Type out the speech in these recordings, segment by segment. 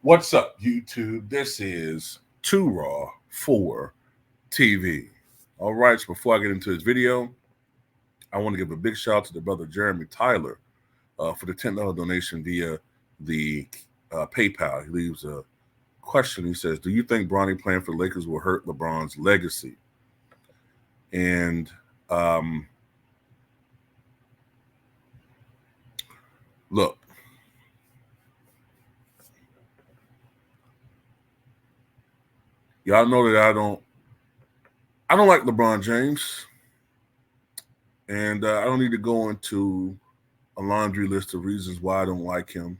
What's up, YouTube? This is Too Raw for TV. All right, so before I get into this video, I want to give a big shout out to the brother Jeremy Tyler for the $10 donation via the PayPal. He leaves a question. He says, "Do you think Bronny playing for the Lakers will hurt LeBron's legacy?" And look, y'all know that I don't like LeBron James, and I don't need to go into a laundry list of reasons why I don't like him.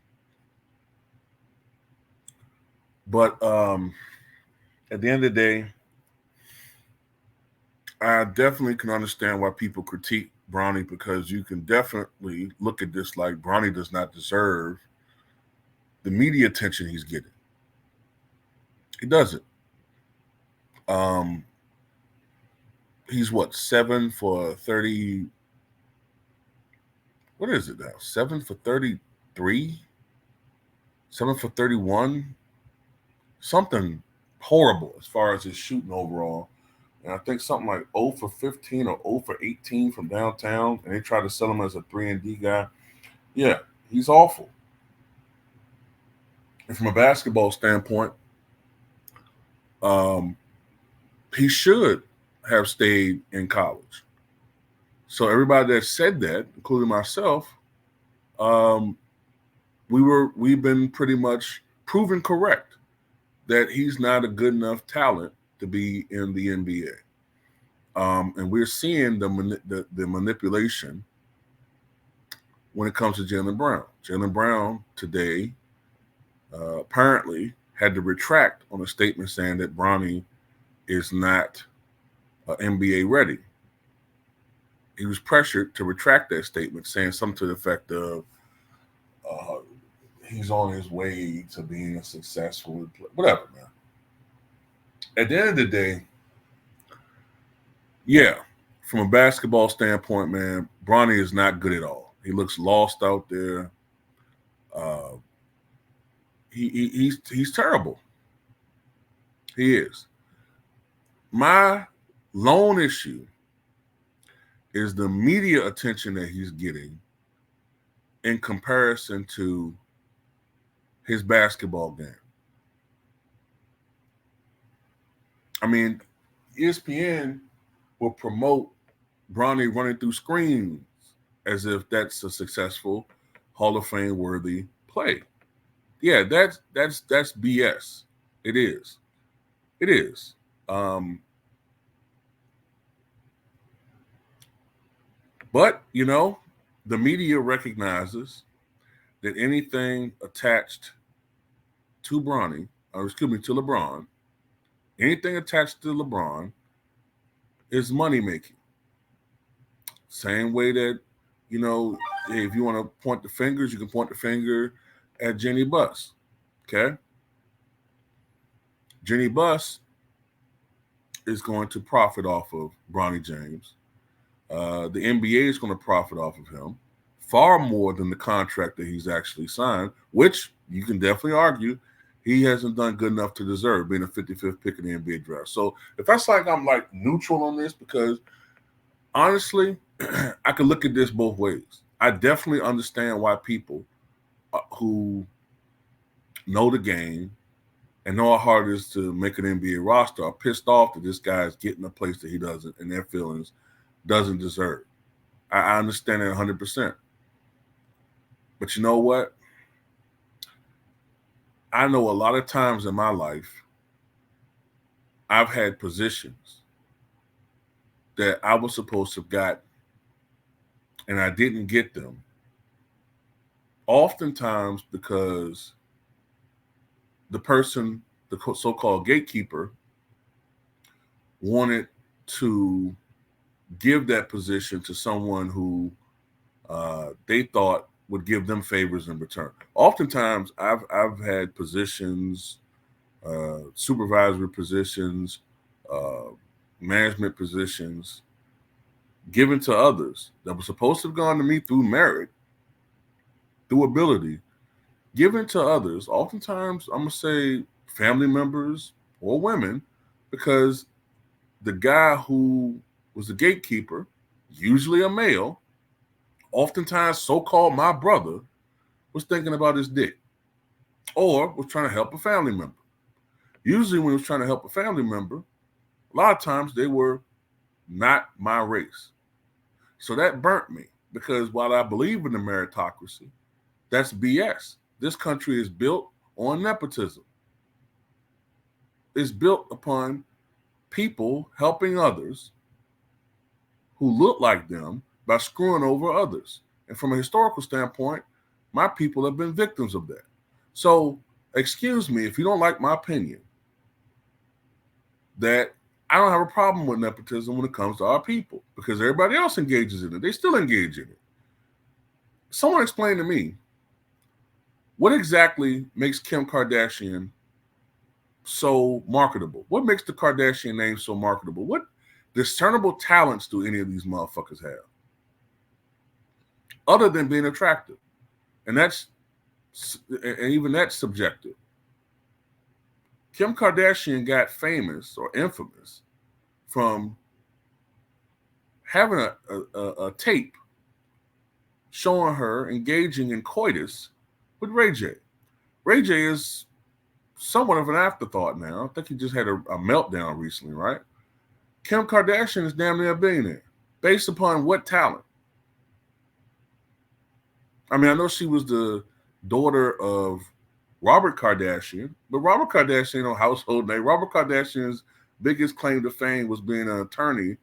But at the end of the day, I definitely can understand why people critique Bronny, because you can definitely look at this like Bronny does not deserve the media attention he's getting. He doesn't. He's what, 7 for 30? What is it now? 7 for 33? 7 for 31? Something horrible as far as his shooting overall. And I think something like 0 for 15 or 0 for 18 from downtown. And they try to sell him as a 3-and-D guy. Yeah, he's awful. And from a basketball standpoint, he should have stayed in college. So everybody that said that, including myself, we've been pretty much proven correct that he's not a good enough talent to be in the NBA. And we're seeing the manipulation when it comes to Jaylen Brown. Jaylen Brown today apparently had to retract on a statement saying that Bronny is not NBA ready. He was pressured to retract that statement, saying something to the effect of he's on his way to being a successful player. Whatever, man. At the end of the day, yeah, from a basketball standpoint, man, Bronny is not good at all. He looks lost out there. He's terrible. He is. My lone issue is the media attention that he's getting in comparison to his basketball game. I mean, ESPN will promote Bronny running through screens as if that's a successful Hall of Fame worthy play. Yeah, that's BS. It is. It is. But, the media recognizes that anything attached to Bronny, or excuse me, to LeBron, anything attached to LeBron is money making. Same way that, if you want to point the fingers, you can point the finger at Jenny Buss. Okay? Jenny Buss is going to profit off of Bronny James. The NBA is going to profit off of him far more than the contract that he's actually signed, which you can definitely argue he hasn't done good enough to deserve being a 55th pick in the NBA draft. So if that's like I'm like neutral on this, because honestly, I could look at this both ways. I definitely understand why people who know the game and know how hard it is to make an NBA roster are pissed off that this guy is getting a place that he doesn't, and their feelings doesn't deserve. I understand that 100%. But you know what? I know a lot of times in my life, I've had positions that I was supposed to have gotten, and I didn't get them. Oftentimes because the person, the so-called gatekeeper, wanted to give that position to someone who they thought would give them favors in return. Oftentimes, I've had positions, supervisory positions, management positions given to others that were supposed to have gone to me through merit, through ability, given to others, oftentimes I'm going to say family members or women, because the guy who was the gatekeeper, usually a male, oftentimes so-called my brother, was thinking about his dick or was trying to help a family member. Usually when he was trying to help a family member, a lot of times they were not my race. So that burnt me, because while I believe in the meritocracy, that's BS. This country is built on nepotism. It's built upon people helping others who look like them by screwing over others. And from a historical standpoint, my people have been victims of that. So, excuse me if you don't like my opinion, that I don't have a problem with nepotism when it comes to our people, because everybody else engages in it. They still engage in it. Someone explain to me, what exactly makes Kim Kardashian so marketable? What makes the Kardashian name so marketable? What discernible talents do any of these motherfuckers have, other than being attractive? And even that's subjective. Kim Kardashian got famous or infamous from having a tape showing her engaging in coitus with Ray J. Ray J is somewhat of an afterthought now. I think he just had a meltdown recently, right? Kim Kardashian is damn near a billionaire. Based upon what talent? I mean, I know she was the daughter of Robert Kardashian, but Robert Kardashian ain't no household name. Robert Kardashian's biggest claim to fame was being an attorney,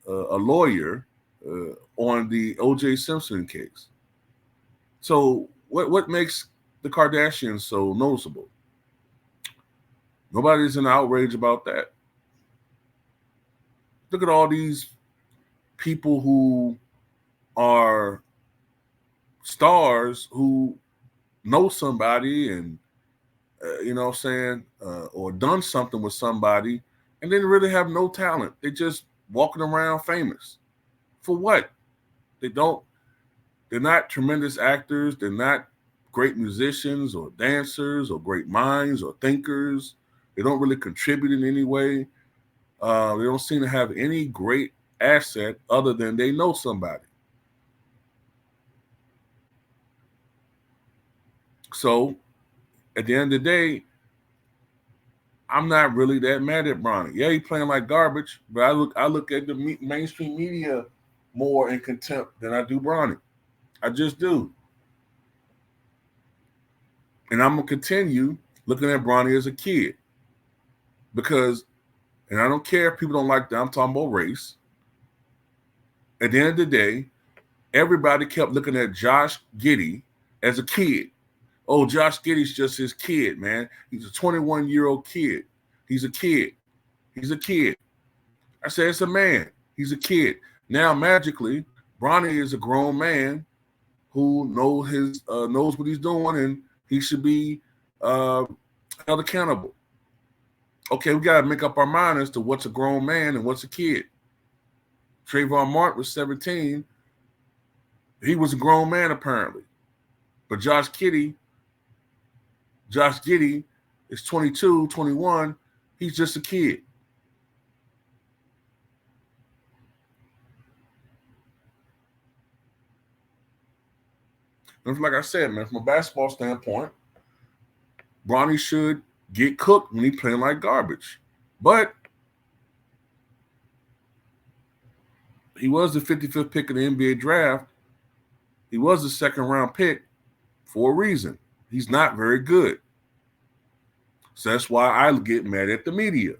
a lawyer on the O.J. Simpson case. So what makes the Kardashians so noticeable? Nobody's in outrage about that. Look at all these people who are stars who know somebody and, you know what I'm saying, or done something with somebody and didn't really have no talent. They just walking around famous. For what? They're not tremendous actors. They're not great musicians or dancers or great minds or thinkers. They don't really contribute in any way. They don't seem to have any great asset other than they know somebody. So at the end of the day, I'm not really that mad at Bronny. Yeah, he's playing like garbage, but I look at the mainstream media more in contempt than I do Bronny. I just do. And I'm going to continue looking at Bronny as a kid. Because, and I don't care if people don't like that, I'm talking about race. At the end of the day, everybody kept looking at Josh Giddey as a kid. Oh, Josh Giddey's just his kid, man. He's a 21-year-old kid. He's a kid. He's a kid. I said, it's a man. He's a kid. Now, magically, Bronny is a grown man who knows what he's doing, and he should be held accountable. Okay, we got to make up our mind as to what's a grown man and what's a kid. Trayvon Martin was 17. He was a grown man, apparently. But Josh Giddey is 22, 21. He's just a kid. And like I said, man, from a basketball standpoint, Bronny should get cooked when he's playing like garbage. But he was the 55th pick of the NBA draft. He was the second-round pick for a reason. He's not very good. So that's why I get mad at the media.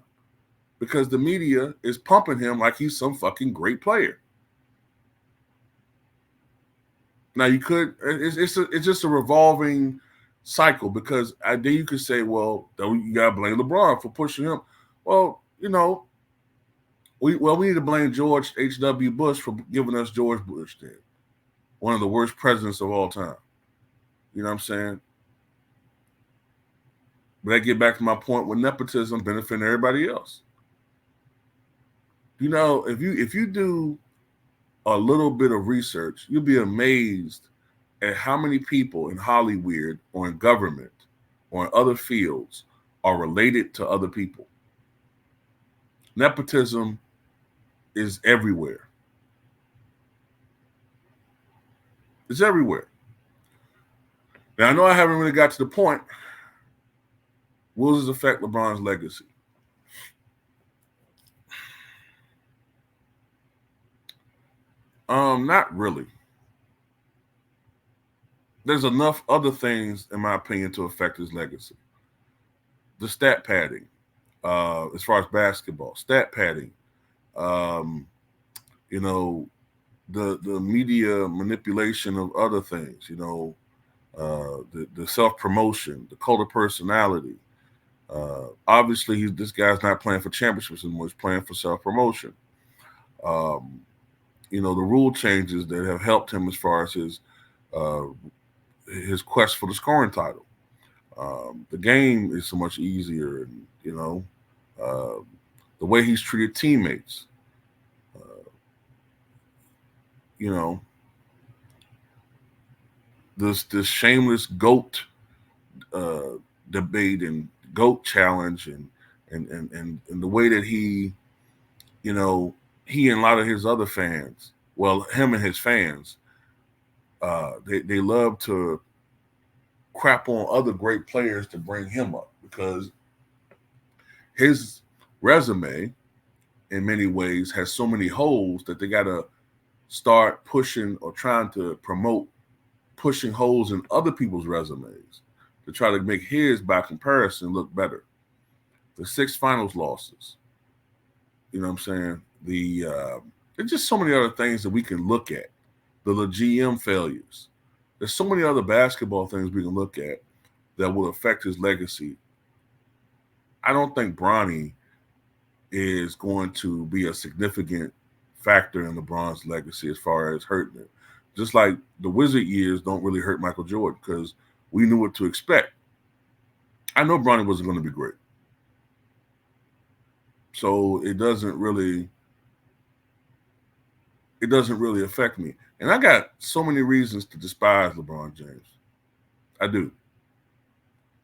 Because the media is pumping him like he's some fucking great player. Now it's just a revolving cycle, because then you could say, well, you gotta blame LeBron for pushing him. Well, you know, we need to blame George H.W. Bush for giving us George Bush, then, one of the worst presidents of all time. You know what I'm saying? But I get back to my point with nepotism benefiting everybody else. You know, if you do a little bit of research, you'll be amazed at how many people in Hollywood or in government or in other fields are related to other people. Nepotism is everywhere. It's everywhere. Now, I know I haven't really got to the point. Will this affect LeBron's legacy? Not really. There's enough other things, in my opinion, to affect his legacy. The stat padding, as far as basketball, stat padding, um, you know, the media manipulation of other things, the self promotion, the cult of personality. Obviously, this guy's not playing for championships anymore. He's playing for self promotion. Um, the rule changes that have helped him as far as his quest for the scoring title. The game is so much easier, and uh, the way he's treated teammates. You know, this shameless goat debate and goat challenge, and the way that he and a lot of his other fans, well, him and his fans, they love to crap on other great players to bring him up because his resume in many ways has so many holes that they got to start pushing or trying to promote pushing holes in other people's resumes to try to make his, by comparison, look better. The 6 finals losses, you know what I'm saying? There's just so many other things that we can look at. The GM failures. There's so many other basketball things we can look at that will affect his legacy. I don't think Bronny is going to be a significant factor in LeBron's legacy as far as hurting it. Just like the Wizard years don't really hurt Michael Jordan because we knew what to expect. I know Bronny wasn't going to be great. So it doesn't really affect me. And I got so many reasons to despise LeBron James. I do.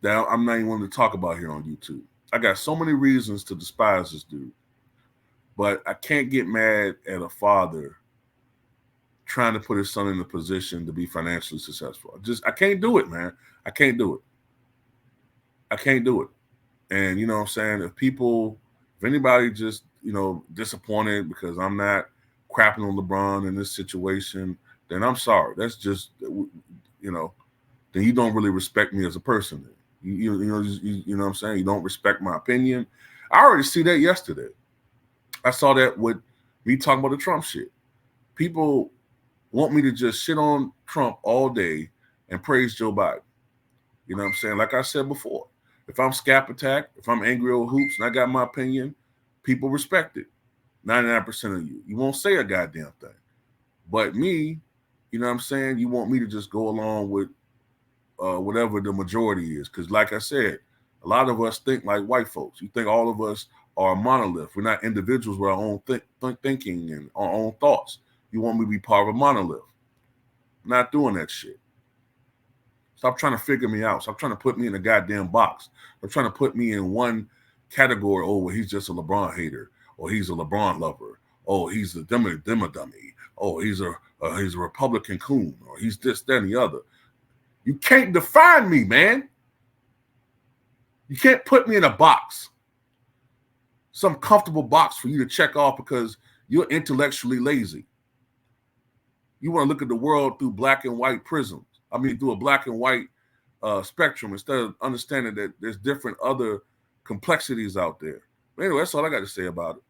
That I'm not even wanting to talk about here on YouTube. I got so many reasons to despise this dude. But I can't get mad at a father trying to put his son in a position to be financially successful. I can't do it, man. I can't do it. I can't do it. And you know what I'm saying? If anybody just, disappointed because I'm not crapping on LeBron in this situation, then I'm sorry. That's just, then you don't really respect me as a person. You know what I'm saying? You don't respect my opinion. I already see that yesterday. I saw that with me talking about the Trump shit. People want me to just shit on Trump all day and praise Joe Biden. You know what I'm saying? Like I said before, if I'm scap attacked, if I'm angry over hoops and I got my opinion, people respect it. 99% of you. You won't say a goddamn thing. But me, you know what I'm saying? You want me to just go along with whatever the majority is. Because like I said, a lot of us think like white folks. You think all of us are a monolith. We're not individuals with our own thinking and our own thoughts. You want me to be part of a monolith. I'm not doing that shit. Stop trying to figure me out. Stop trying to put me in a goddamn box. Stop trying to put me in one category. Oh, well, he's just a LeBron hater. Or he's a LeBron lover. Oh, he's a dummy. Oh, he's a Republican coon. Or he's this, that, and the other. You can't define me, man. You can't put me in a box. Some comfortable box for you to check off because you're intellectually lazy. You want to look at the world through black and white prisms. I mean, through a black and white spectrum instead of understanding that there's different other complexities out there. But anyway, that's all I got to say about it.